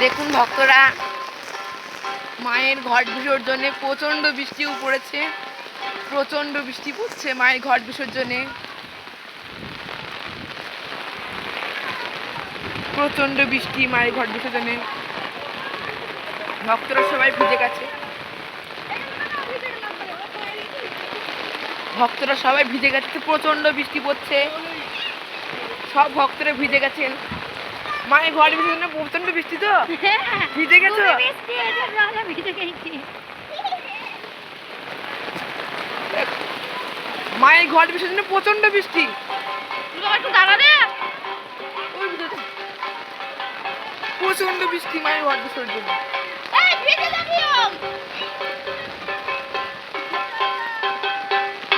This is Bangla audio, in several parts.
দেখুন ভক্তরা মায়ের ঘট বিসর্জনে প্রচন্ড বৃষ্টি পড়েছে, প্রচন্ড বৃষ্টি পড়ছে মায়ের ঘট বিসর্জনে। প্রচন্ড বৃষ্টি মায়ের ঘট বিসর্জনে, ভক্তরা সবাই ভিজে গেছে, ভক্তরা সবাই ভিজে গেছে, প্রচন্ড বৃষ্টি পড়ছে, সব ভক্তরা ভিজে গেছেন। মায়ের ঘট বিসর্জনে প্রচন্ড বৃষ্টি, তো ভিজে গেছো? মায়ের ঘট বিসর্জনে প্রচন্ড বৃষ্টি, প্রচন্ড বৃষ্টি মায়ের ঘট বিসর্জনে।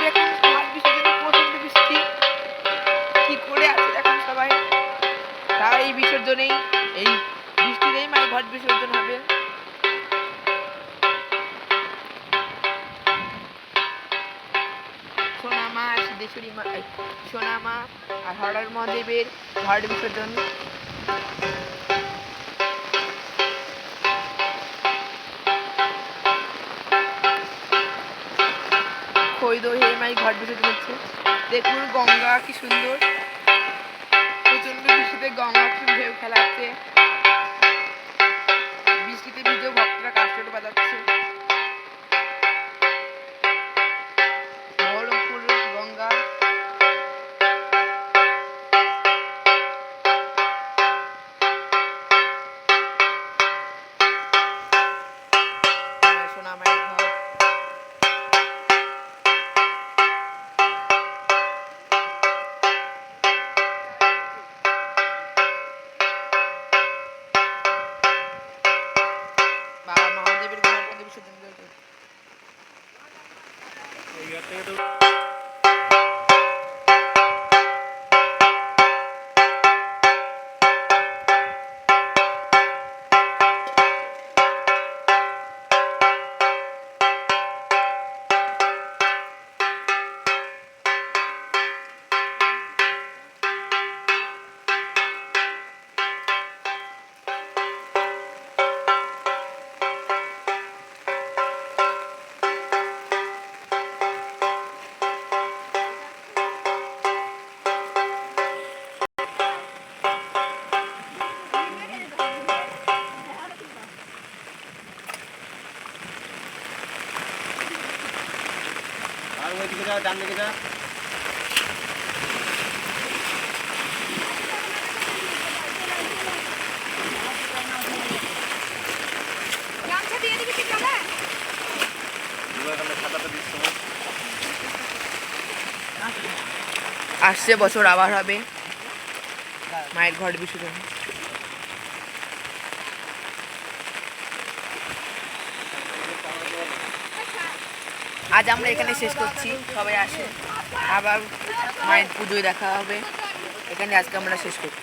দেখুন ঘট বিসর্জনে প্রচন্ড বৃষ্টি, কি করে আছে এখন সবাই। তারা এই বিসর্জনেই, এই বৃষ্টিতেই মায়ের ঘট বিসর্জন হবে। সোনামা আর সিদ্ধেশ্বরী মা, সোনামা আর হরহর মহাদেবের ঘট বিসর্জন। খই দই মাই ঘট বিসর্জন হচ্ছে। দেখুন গঙ্গা কি সুন্দর, প্রচন্ড বৃষ্টিতে গঙ্গা কি ঢেউ খেলাচ্ছে, বৃষ্টিতে ভিজে ভক্তরা কাশর বাজাচ্ছে। বহরমপুর গঙ্গা, সোনামায়ের ঘর। বাবা মহাদেবের ঘট বিসর্জন চলছে। ডান দিকে যা। আসছে বছর আবার হবে মায়ের ঘট বিসর্জন। আজ আমরা এখানে শেষ করছি, সবাই আসে, আবার মায়ের পুজোয় দেখা হবে। এখানে আজকে আমরা শেষ করছি।